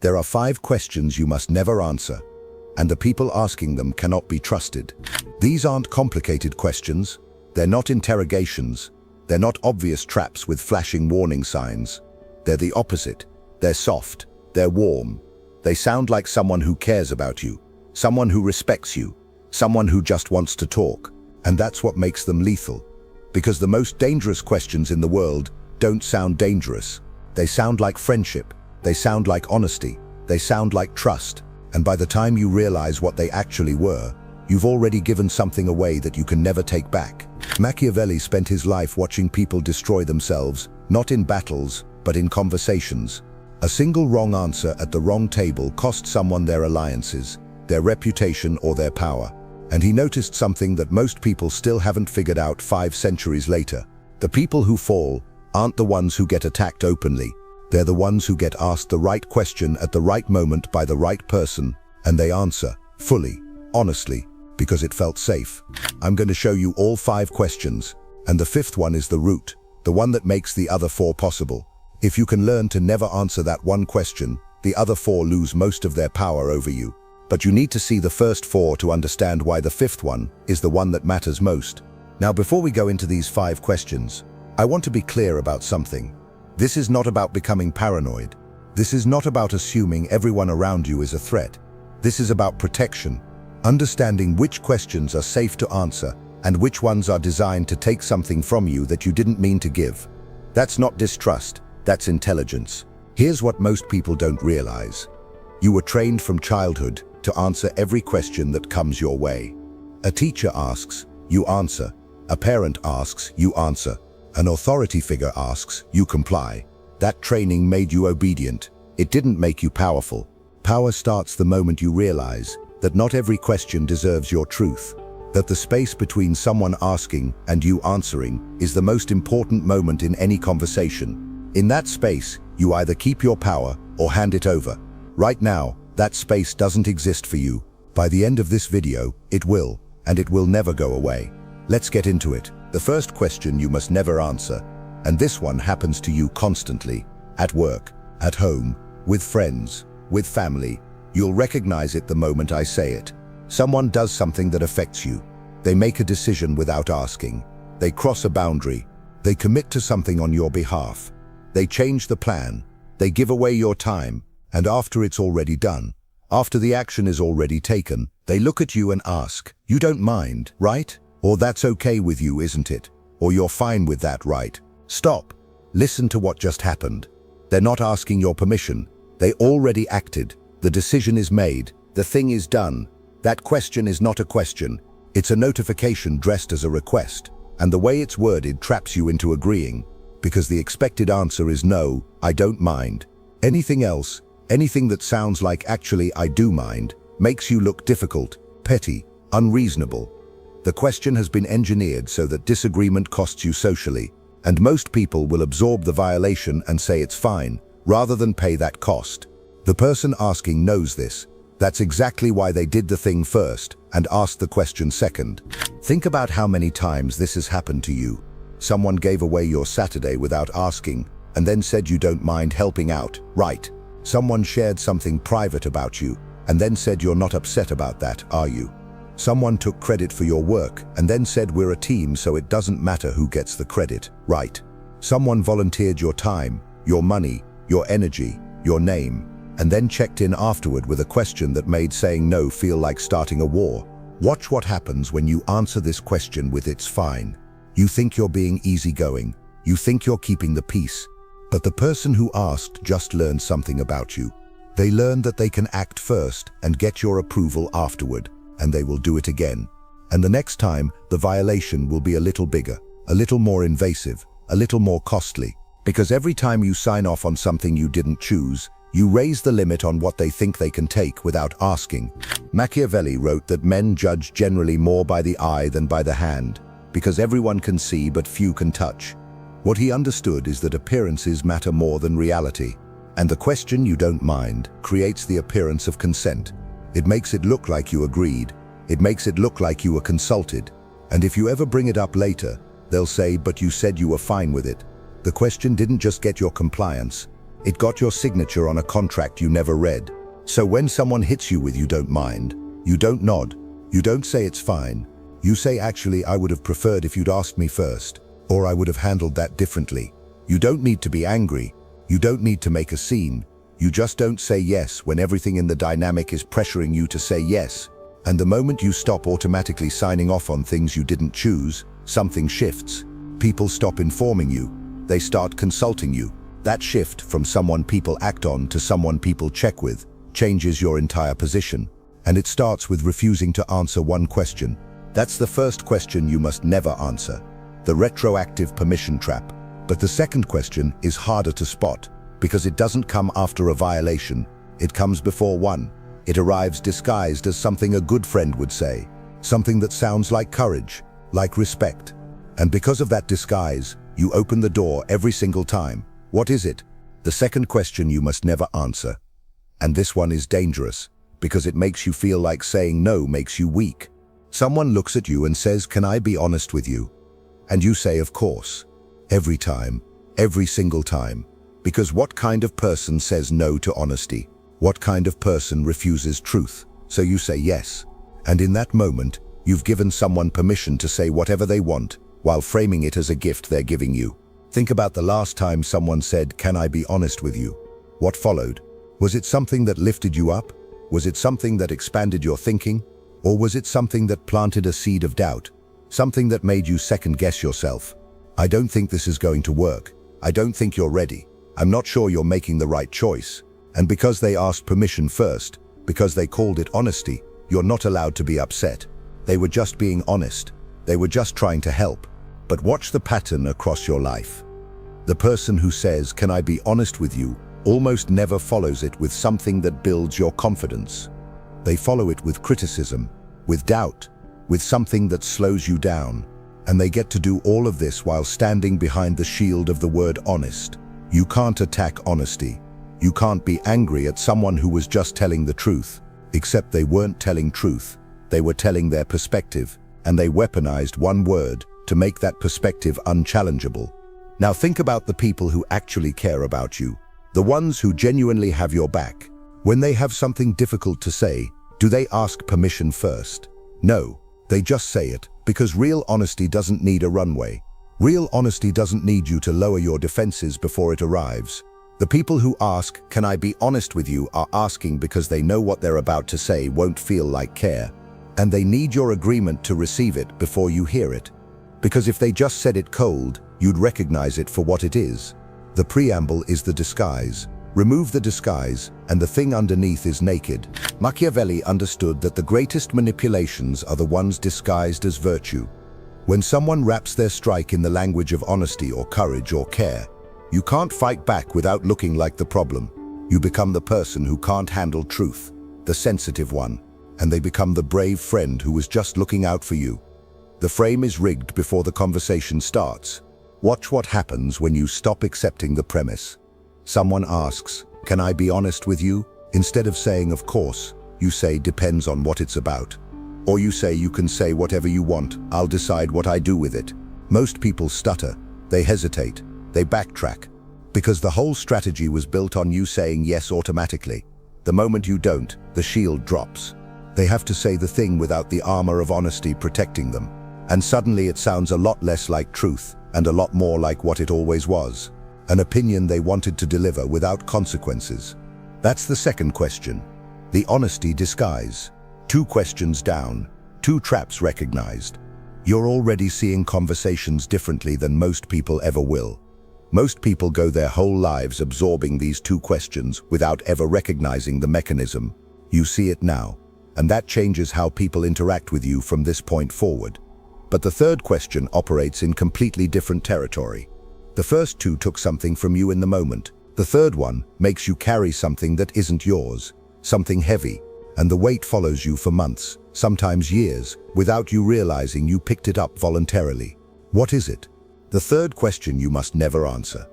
There are 5 questions you must never answer, and the people asking them cannot be trusted. These aren't complicated questions. They're not interrogations. They're not obvious traps with flashing warning signs. They're the opposite. They're soft. They're warm. They sound like someone who cares about you, someone who respects you, someone who just wants to talk. And that's what makes them lethal. Because the most dangerous questions in the world don't sound dangerous. They sound like friendship. They sound like honesty. They sound like trust. And by the time you realize what they actually were, you've already given something away that you can never take back. Machiavelli spent his life watching people destroy themselves, not in battles, but in conversations. A single wrong answer at the wrong table cost someone their alliances, their reputation, or their power. And he noticed something that most people still haven't figured out 5 centuries later. The people who fall aren't the ones who get attacked openly. They're the ones who get asked the right question at the right moment by the right person, and they answer fully, honestly, because it felt safe. I'm going to show you all 5 questions, and the 5th one is the root, the one that makes the other 4 possible. If you can learn to never answer that one question, the other 4 lose most of their power over you. But you need to see the first 4 to understand why the 5th one is the one that matters most. Now, before we go into these 5 questions, I want to be clear about something. This is not about becoming paranoid. This is not about assuming everyone around you is a threat. This is about protection, understanding which questions are safe to answer and which ones are designed to take something from you that you didn't mean to give. That's not distrust, that's intelligence. Here's what most people don't realize. You were trained from childhood to answer every question that comes your way. A teacher asks, you answer. A parent asks, you answer. An authority figure asks, you comply. That training made you obedient. It didn't make you powerful. Power starts the moment you realize that not every question deserves your truth, that the space between someone asking and you answering is the most important moment in any conversation. In that space, you either keep your power or hand it over. Right now, that space doesn't exist for you. By the end of this video, it will, and it will never go away. Let's get into it. The first question you must never answer, and this one happens to you constantly, at work, at home, with friends, with family. You'll recognize it the moment I say it. Someone does something that affects you. They make a decision without asking. They cross a boundary. They commit to something on your behalf. They change the plan. They give away your time. And after it's already done, after the action is already taken, they look at you and ask, you don't mind, right? Or that's okay with you, isn't it? Or you're fine with that, right? Stop. Listen to what just happened. They're not asking your permission. They already acted. The decision is made. The thing is done. That question is not a question. It's a notification dressed as a request. And the way it's worded traps you into agreeing, because the expected answer is no, I don't mind. Anything else, anything that sounds like actually I do mind, makes you look difficult, petty, unreasonable. The question has been engineered so that disagreement costs you socially, and most people will absorb the violation and say it's fine, rather than pay that cost. The person asking knows this. That's exactly why they did the thing first and asked the question second. Think about how many times this has happened to you. Someone gave away your Saturday without asking, and then said you don't mind helping out, right? Someone shared something private about you, and then said you're not upset about that, are you? Someone took credit for your work, and then said we're a team so it doesn't matter who gets the credit, right? Someone volunteered your time, your money, your energy, your name, and then checked in afterward with a question that made saying no feel like starting a war. Watch what happens when you answer this question with "it's fine." You think you're being easygoing. You think you're keeping the peace. But the person who asked just learned something about you. They learned that they can act first and get your approval afterward, and they will do it again. And the next time, the violation will be a little bigger, a little more invasive, a little more costly. Because every time you sign off on something you didn't choose, you raise the limit on what they think they can take without asking. Machiavelli wrote that men judge generally more by the eye than by the hand, because everyone can see but few can touch. What he understood is that appearances matter more than reality, and the question "you don't mind" creates the appearance of consent. It makes it look like you agreed. It makes it look like you were consulted. And if you ever bring it up later, they'll say, but you said you were fine with it. The question didn't just get your compliance. It got your signature on a contract you never read. So when someone hits you with "you don't mind," you don't nod. You don't say "it's fine." You say, "Actually, I would have preferred if you'd asked me first, or I would have handled that differently." You don't need to be angry. You don't need to make a scene. You just don't say yes when everything in the dynamic is pressuring you to say yes. And the moment you stop automatically signing off on things you didn't choose, something shifts. People stop informing you. They start consulting you. That shift from someone people act on to someone people check with changes your entire position. And it starts with refusing to answer one question. That's the first question you must never answer, the retroactive permission trap. But the second question is harder to spot because it doesn't come after a violation. It comes before one. It arrives disguised as something a good friend would say, something that sounds like courage, like respect. And because of that disguise, you open the door every single time. What is it? The second question you must never answer. And this one is dangerous because it makes you feel like saying no makes you weak. Someone looks at you and says, "Can I be honest with you?" And you say, "Of course." Every time, every single time. Because what kind of person says no to honesty? What kind of person refuses truth? So you say yes. And in that moment, you've given someone permission to say whatever they want while framing it as a gift they're giving you. Think about the last time someone said, "Can I be honest with you?" What followed? Was it something that lifted you up? Was it something that expanded your thinking? Or was it something that planted a seed of doubt? Something that made you second-guess yourself? "I don't think this is going to work. I don't think you're ready. I'm not sure you're making the right choice." And because they asked permission first, because they called it honesty, you're not allowed to be upset. They were just being honest. They were just trying to help. But watch the pattern across your life. The person who says, "Can I be honest with you?" almost never follows it with something that builds your confidence. They follow it with criticism, with doubt, with something that slows you down. And they get to do all of this while standing behind the shield of the word honest. You can't attack honesty. You can't be angry at someone who was just telling the truth, except they weren't telling truth. They were telling their perspective, and they weaponized one word to make that perspective unchallengeable. Now think about the people who actually care about you, the ones who genuinely have your back. When they have something difficult to say, do they ask permission first? No, they just say it, because real honesty doesn't need a runway. Real honesty doesn't need you to lower your defenses before it arrives. The people who ask, "Can I be honest with you?" are asking because they know what they're about to say won't feel like care. And they need your agreement to receive it before you hear it. Because if they just said it cold, you'd recognize it for what it is. The preamble is the disguise. Remove the disguise, and the thing underneath is naked. Machiavelli understood that the greatest manipulations are the ones disguised as virtue. When someone wraps their strike in the language of honesty or courage or care, you can't fight back without looking like the problem. You become the person who can't handle truth, the sensitive one, and they become the brave friend who was just looking out for you. The frame is rigged before the conversation starts. Watch what happens when you stop accepting the premise. Someone asks, "Can I be honest with you?" Instead of saying, "Of course," you say, "Depends on what it's about." Or you say, "You can say whatever you want, I'll decide what I do with it." Most people stutter, they hesitate, they backtrack, because the whole strategy was built on you saying yes automatically. The moment you don't, the shield drops. They have to say the thing without the armor of honesty protecting them. And suddenly it sounds a lot less like truth and a lot more like what it always was. An opinion they wanted to deliver without consequences. That's the second question. The honesty disguise. 2 questions down, 2 traps recognized. You're already seeing conversations differently than most people ever will. Most people go their whole lives absorbing these 2 questions without ever recognizing the mechanism. You see it now, and that changes how people interact with you from this point forward. But the third question operates in completely different territory. The first 2 took something from you in the moment. The third one makes you carry something that isn't yours, something heavy, and the weight follows you for months, sometimes years, without you realizing you picked it up voluntarily. What is it? The third question you must never answer.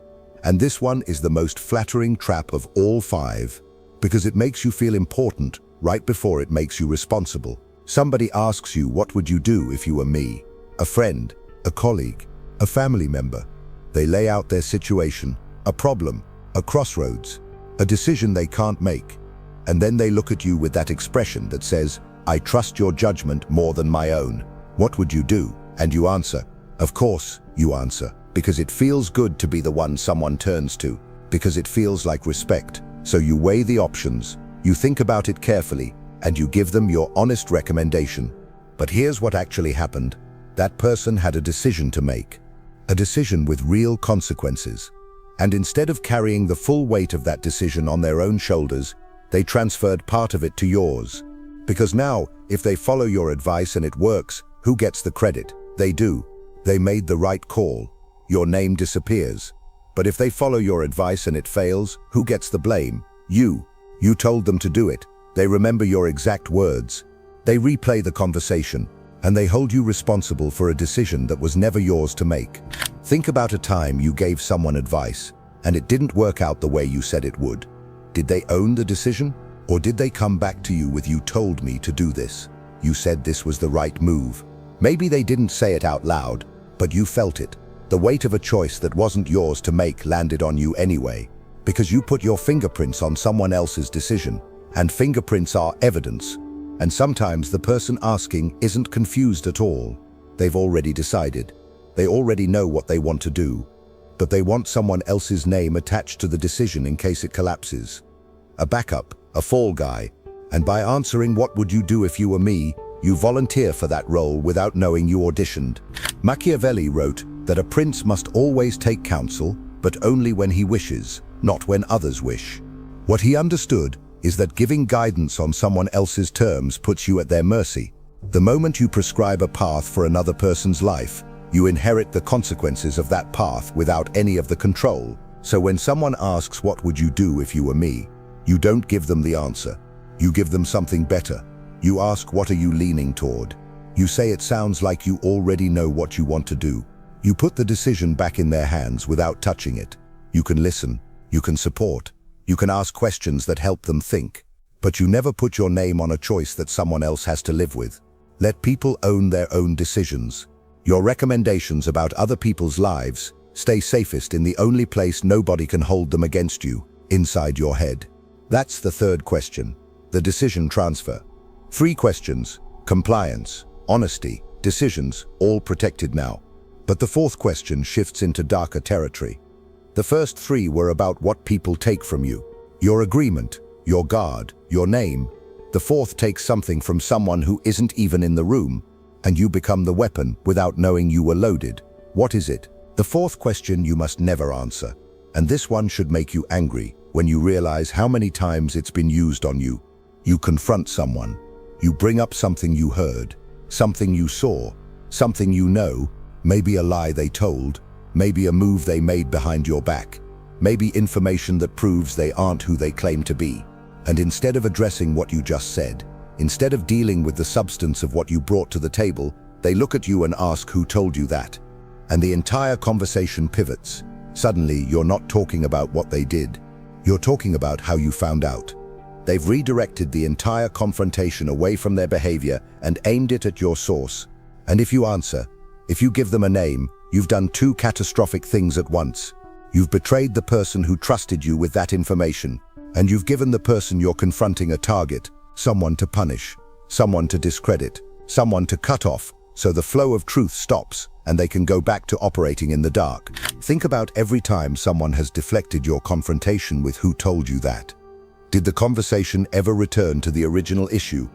And this one is the most flattering trap of all 5, because it makes you feel important right before it makes you responsible. Somebody asks you, "What would you do if you were me?" A friend, a colleague, a family member. They lay out their situation, a problem, a crossroads, a decision they can't make. And then they look at you with that expression that says, "I trust your judgment more than my own. What would you do?" And you answer. Of course, you answer, because it feels good to be the one someone turns to, because it feels like respect. So you weigh the options, you think about it carefully, and you give them your honest recommendation. But here's what actually happened. That person had a decision to make, a decision with real consequences. And instead of carrying the full weight of that decision on their own shoulders, they transferred part of it to yours. Because now, if they follow your advice and it works, who gets the credit? They do. They made the right call. Your name disappears. But if they follow your advice and it fails, who gets the blame? You. You told them to do it. They remember your exact words. They replay the conversation, and they hold you responsible for a decision that was never yours to make. Think about a time you gave someone advice, and it didn't work out the way you said it would. Did they own the decision? Or did they come back to you with "You told me to do this. You said this was the right move"? Maybe they didn't say it out loud, but you felt it. The weight of a choice that wasn't yours to make landed on you anyway, because you put your fingerprints on someone else's decision, and fingerprints are evidence. And sometimes the person asking isn't confused at all. They've already decided. They already know what they want to do, but they want someone else's name attached to the decision in case it collapses. A backup, a fall guy. And by answering "What would you do if you were me?" you volunteer for that role without knowing you auditioned. Machiavelli wrote that a prince must always take counsel, but only when he wishes, not when others wish. What he understood is that giving guidance on someone else's terms puts you at their mercy. The moment you prescribe a path for another person's life, you inherit the consequences of that path without any of the control. So when someone asks "What would you do if you were me?" you don't give them the answer. You give them something better. You ask, "What are you leaning toward?" You say it sounds like you already know what you want to do. You put the decision back in their hands without touching it. You can listen. You can support. You can ask questions that help them think. But you never put your name on a choice that someone else has to live with. Let people own their own decisions. Your recommendations about other people's lives stay safest in the only place nobody can hold them against you, inside your head. That's the third question, the decision transfer. 3 questions: compliance, honesty, decisions, all protected now. But the 4th question shifts into darker territory. The first 3 were about what people take from you. Your agreement, your guard, your name. The 4th takes something from someone who isn't even in the room, and you become the weapon without knowing you were loaded. What is it? The 4th question you must never answer. And this one should make you angry when you realize how many times it's been used on you. You confront someone. You bring up something you heard, something you saw, something you know, maybe a lie they told, maybe a move they made behind your back, maybe information that proves they aren't who they claim to be. And instead of addressing what you just said, instead of dealing with the substance of what you brought to the table, they look at you and ask, "Who told you that?" And the entire conversation pivots. Suddenly, you're not talking about what they did. You're talking about how you found out. They've redirected the entire confrontation away from their behavior and aimed it at your source. And if you answer, if you give them a name, you've done 2 catastrophic things at once. You've betrayed the person who trusted you with that information, and you've given the person you're confronting a target, someone to punish, someone to discredit, someone to cut off, so the flow of truth stops and they can go back to operating in the dark. Think about every time someone has deflected your confrontation with "Who told you that?" Did the conversation ever return to the original issue?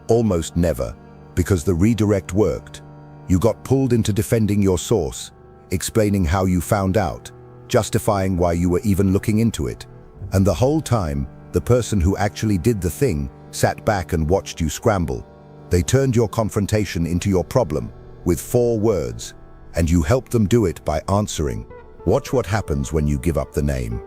Almost never, because the redirect worked. You got pulled into defending your source, explaining how you found out, justifying why you were even looking into it. And the whole time, the person who actually did the thing sat back and watched you scramble. They turned your confrontation into your problem with 4 words, and you helped them do it by answering. Watch what happens when you give up the name.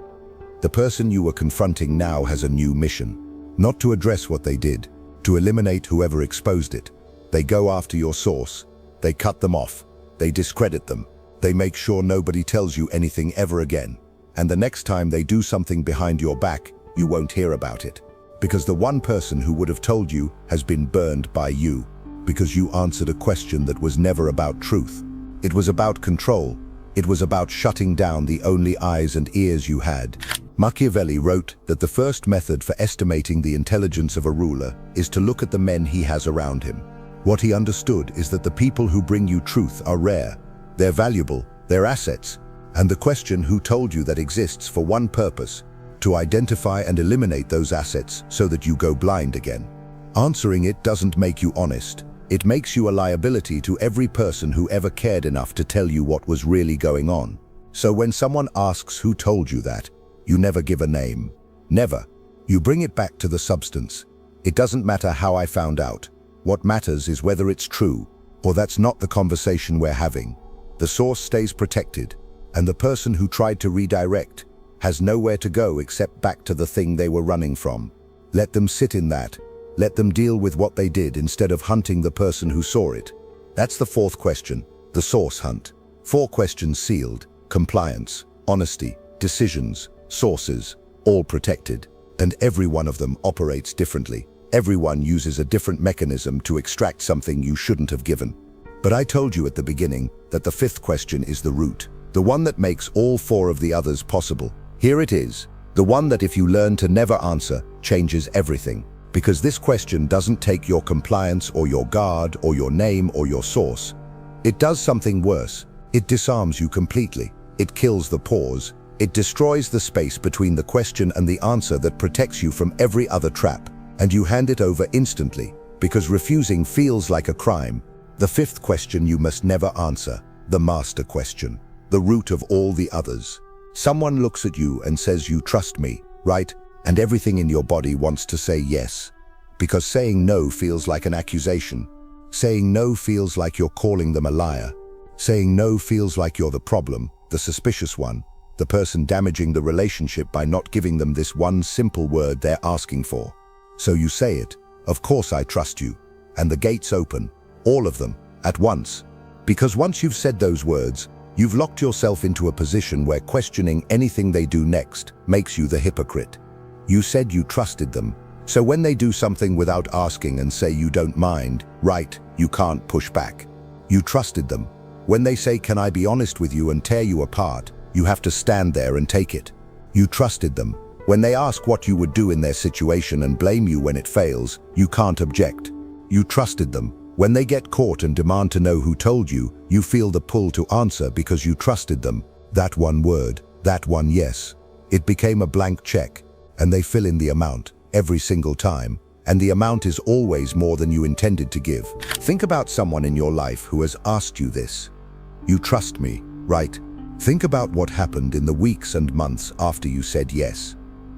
The person you were confronting now has a new mission. Not to address what they did, to eliminate whoever exposed it. They go after your source. They cut them off. They discredit them. They make sure nobody tells you anything ever again. And the next time they do something behind your back, you won't hear about it. Because the one person who would have told you has been burned by you. Because you answered a question that was never about truth. It was about control. It was about shutting down the only eyes and ears you had. Machiavelli wrote that the first method for estimating the intelligence of a ruler is to look at the men he has around him. What he understood is that the people who bring you truth are rare, they're valuable, they're assets, and the question who told you that exists for one purpose, to identify and eliminate those assets so that you go blind again. Answering it doesn't make you honest. It makes you a liability to every person who ever cared enough to tell you what was really going on. So when someone asks who told you that, you never give a name. Never. You bring it back to the substance. It doesn't matter how I found out. What matters is whether it's true, or that's not the conversation we're having. The source stays protected, and the person who tried to redirect has nowhere to go except back to the thing they were running from. Let them sit in that. Let them deal with what they did instead of hunting the person who saw it. That's the fourth question, the source hunt. 4 questions sealed: compliance, honesty, decisions, sources, all protected. And every one of them operates differently. Everyone uses a different mechanism to extract something you shouldn't have given. But I told you at the beginning that the 5th question is the root, the one that makes all 4 of the others possible. Here it is, the one that if you learn to never answer, changes everything. Because this question doesn't take your compliance or your guard or your name or your source. It does something worse. It disarms you completely. It kills the pause. It destroys the space between the question and the answer that protects you from every other trap. And you hand it over instantly, because refusing feels like a crime. The 5th question you must never answer, the master question, the root of all the others. Someone looks at you and says, "You trust me, right?" And everything in your body wants to say yes. Because saying no feels like an accusation. Saying no feels like you're calling them a liar. Saying no feels like you're the problem, the suspicious one, the person damaging the relationship by not giving them this one simple word they're asking for. So you say it, "Of course I trust you," and the gates open, all of them, at once. Because once you've said those words, you've locked yourself into a position where questioning anything they do next makes you the hypocrite. You said you trusted them, so when they do something without asking and say you don't mind, right, you can't push back. You trusted them. When they say, "Can I be honest with you," and tear you apart, you have to stand there and take it. You trusted them. When they ask what you would do in their situation and blame you when it fails, you can't object. You trusted them. When they get caught and demand to know who told you, you feel the pull to answer because you trusted them. That one word, that one yes. It became a blank check, and they fill in the amount every single time, and the amount is always more than you intended to give. Think about someone in your life who has asked you this. You trust me, right? Think about what happened in the weeks and months after you said yes.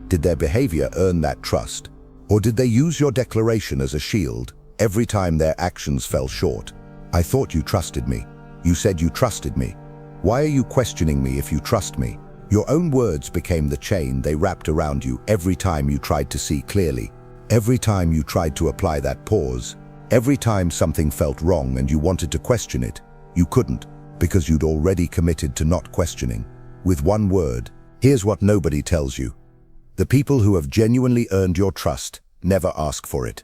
Did their behavior earn that trust? Or did they use your declaration as a shield every time their actions fell short? I thought you trusted me. You said you trusted me. Why are you questioning me if you trust me? Your own words became the chain they wrapped around you every time you tried to see clearly. Every time you tried to apply that pause. Every time something felt wrong and you wanted to question it, you couldn't, because you'd already committed to not questioning. With one word, here's what nobody tells you. The people who have genuinely earned your trust never ask for it.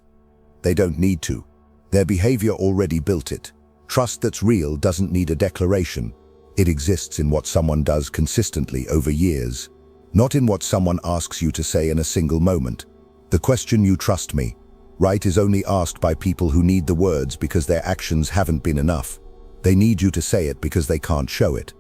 They don't need to. Their behavior already built it. Trust that's real doesn't need a declaration. It exists in what someone does consistently over years, not in what someone asks you to say in a single moment. The question "You trust me," right, is only asked by people who need the words because their actions haven't been enough. They need you to say it because they can't show it.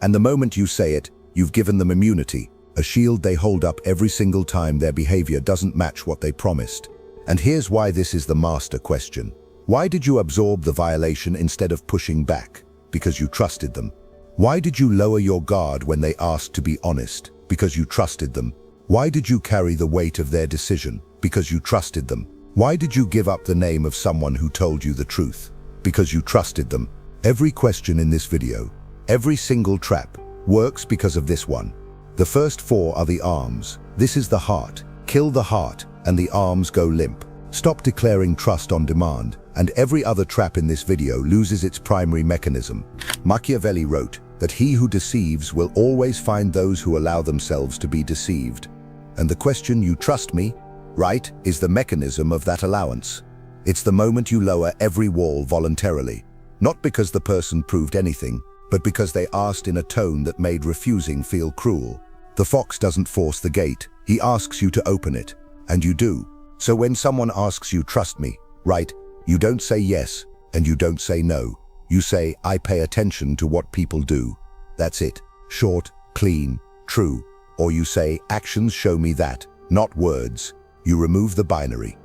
And the moment you say it, you've given them immunity, a shield they hold up every single time their behavior doesn't match what they promised. And here's why this is the master question. Why did you absorb the violation instead of pushing back? Because you trusted them. Why did you lower your guard when they asked to be honest? Because you trusted them. Why did you carry the weight of their decision? Because you trusted them. Why did you give up the name of someone who told you the truth? Because you trusted them. Every question in this video, every single trap, works because of this one. The first 4 are the arms. This is the heart. Kill the heart, and the arms go limp. Stop declaring trust on demand, and every other trap in this video loses its primary mechanism. Machiavelli wrote that he who deceives will always find those who allow themselves to be deceived. And the question "You trust me," right, is the mechanism of that allowance. It's the moment you lower every wall voluntarily, not because the person proved anything, but because they asked in a tone that made refusing feel cruel. The fox doesn't force the gate, he asks you to open it, and you do. So when someone asks you, trust me, right, you don't say yes, and you don't say no. You say, I pay attention to what people do. That's it. Short, clean, true. Or you say, actions show me that, not words. You remove the binary.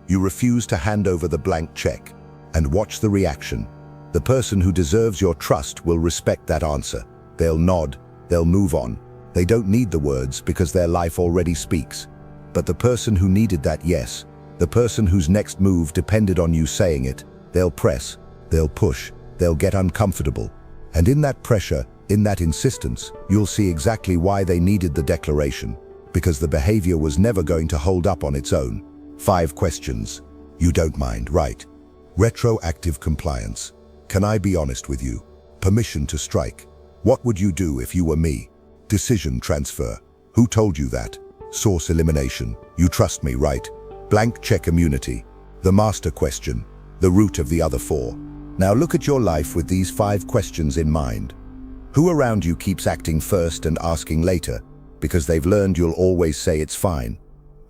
You refuse to hand over the blank check, and watch the reaction. The person who deserves your trust will respect that answer. They'll nod, they'll move on. They don't need the words because their life already speaks. But the person who needed that yes, the person whose next move depended on you saying it, they'll press, they'll push, they'll get uncomfortable. And in that pressure, in that insistence, you'll see exactly why they needed the declaration. Because the behavior was never going to hold up on its own. 5 questions. You don't mind, right? Retroactive compliance. Can I be honest with you? Permission to strike. What would you do if you were me? Decision transfer. Who told you that? Source elimination. You trust me, right? Blank check immunity. The master question. The root of the other 4. Now look at your life with these 5 questions in mind. Who around you keeps acting first and asking later because they've learned you'll always say it's fine?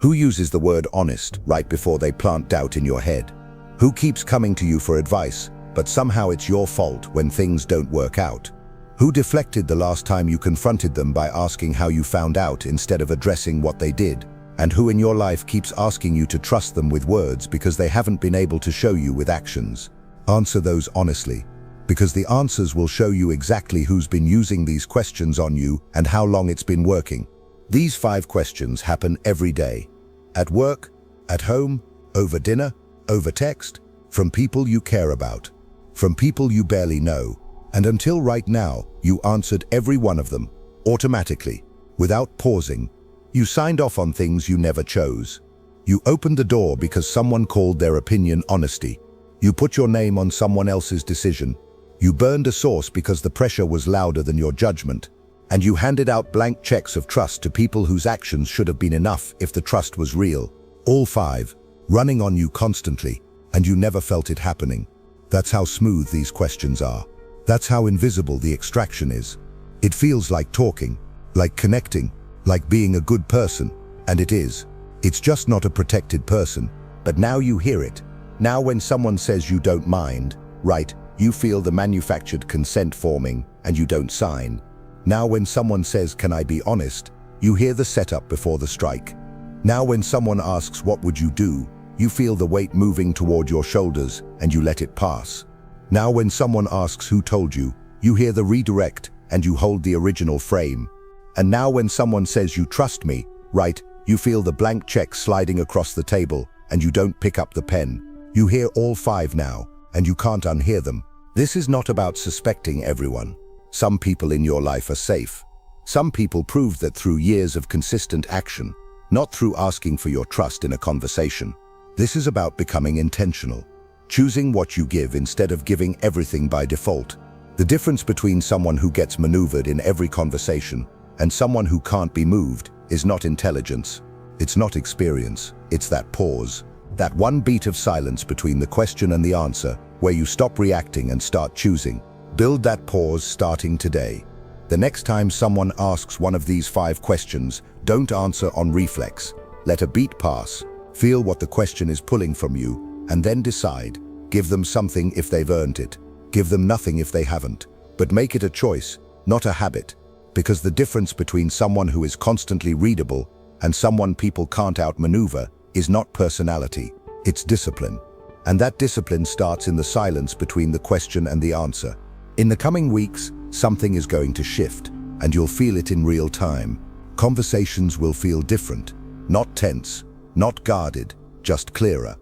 Who uses the word honest right before they plant doubt in your head? Who keeps coming to you for advice, but somehow it's your fault when things don't work out? Who deflected the last time you confronted them by asking how you found out instead of addressing what they did? And who in your life keeps asking you to trust them with words because they haven't been able to show you with actions? Answer those honestly, because the answers will show you exactly who's been using these questions on you and how long it's been working. These 5 questions happen every day. At work, at home, over dinner, over text, from people you care about, from people you barely know. And until right now, you answered every one of them, automatically, without pausing. You signed off on things you never chose. You opened the door because someone called their opinion honesty. You put your name on someone else's decision. You burned a source because the pressure was louder than your judgment. And you handed out blank checks of trust to people whose actions should have been enough if the trust was real. All 5, running on you constantly, and you never felt it happening. That's how smooth these questions are. That's how invisible the extraction is. It feels like talking, like connecting, like being a good person, and it is. It's just not a protected person, but now you hear it. Now when someone says you don't mind, right, you feel the manufactured consent forming and you don't sign. Now when someone says, can I be honest, you hear the setup before the strike. Now when someone asks what would you do, you feel the weight moving toward your shoulders and you let it pass. Now when someone asks who told you, you hear the redirect and you hold the original frame. And now when someone says you trust me, right, you feel the blank check sliding across the table and you don't pick up the pen. You hear all 5 now and you can't unhear them. This is not about suspecting everyone. Some people in your life are safe. Some people proved that through years of consistent action, not through asking for your trust in a conversation. This is about becoming intentional. Choosing what you give instead of giving everything by default. The difference between someone who gets maneuvered in every conversation and someone who can't be moved is not intelligence. It's not experience. It's that pause. That one beat of silence between the question and the answer, where you stop reacting and start choosing. Build that pause starting today. The next time someone asks one of these 5 questions, don't answer on reflex. Let a beat pass. Feel what the question is pulling from you, and then decide. Give them something if they've earned it. Give them nothing if they haven't. But make it a choice, not a habit. Because the difference between someone who is constantly readable and someone people can't outmaneuver is not personality, it's discipline. And that discipline starts in the silence between the question and the answer. In the coming weeks, something is going to shift, and you'll feel it in real time. Conversations will feel different, not tense, not guarded, just clearer.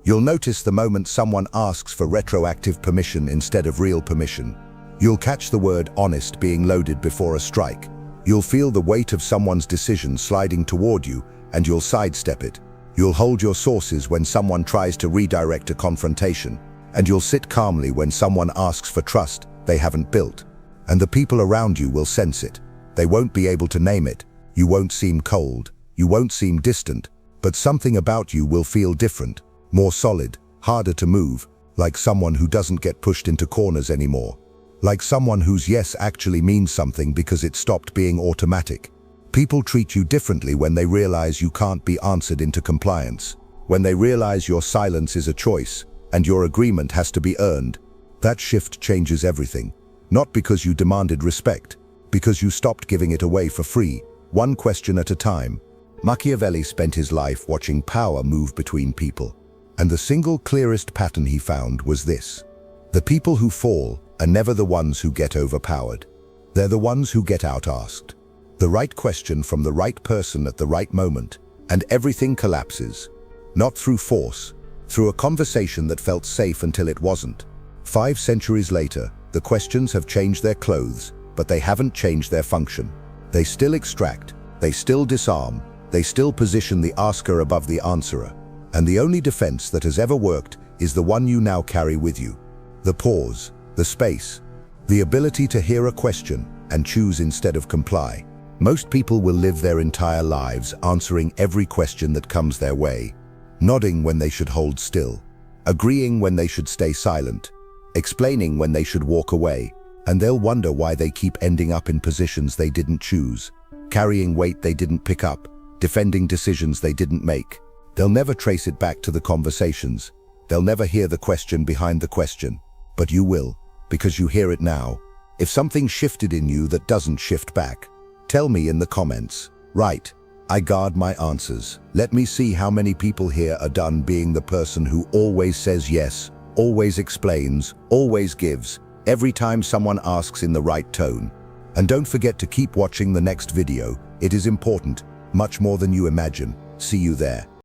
You'll notice the moment someone asks for retroactive permission instead of real permission. You'll catch the word honest being loaded before a strike. You'll feel the weight of someone's decision sliding toward you, and you'll sidestep it. You'll hold your sources when someone tries to redirect a confrontation, and you'll sit calmly when someone asks for trust they haven't built. And the people around you will sense it. They won't be able to name it. You won't seem cold. You won't seem distant. But something about you will feel different. More solid, harder to move, like someone who doesn't get pushed into corners anymore. Like someone whose yes actually means something because it stopped being automatic. People treat you differently when they realize you can't be answered into compliance. When they realize your silence is a choice and your agreement has to be earned. That shift changes everything. Not because you demanded respect, because you stopped giving it away for free, one question at a time. Machiavelli spent his life watching power move between people. And the single clearest pattern he found was this. The people who fall are never the ones who get overpowered. They're the ones who get out-asked. The right question from the right person at the right moment, and everything collapses. Not through force, through a conversation that felt safe until it wasn't. 5 centuries later, the questions have changed their clothes, but they haven't changed their function. They still extract, they still disarm, they still position the asker above the answerer. And the only defense that has ever worked is the one you now carry with you. The pause, the space, the ability to hear a question and choose instead of comply. Most people will live their entire lives answering every question that comes their way, nodding when they should hold still, agreeing when they should stay silent, explaining when they should walk away, and they'll wonder why they keep ending up in positions they didn't choose, carrying weight they didn't pick up, defending decisions they didn't make. They'll never trace it back to the conversations. They'll never hear the question behind the question. But you will, because you hear it now. If something shifted in you that doesn't shift back, tell me in the comments. Right, I guard my answers. Let me see how many people here are done being the person who always says yes, always explains, always gives, every time someone asks in the right tone. And don't forget to keep watching the next video. It is important, much more than you imagine. See you there.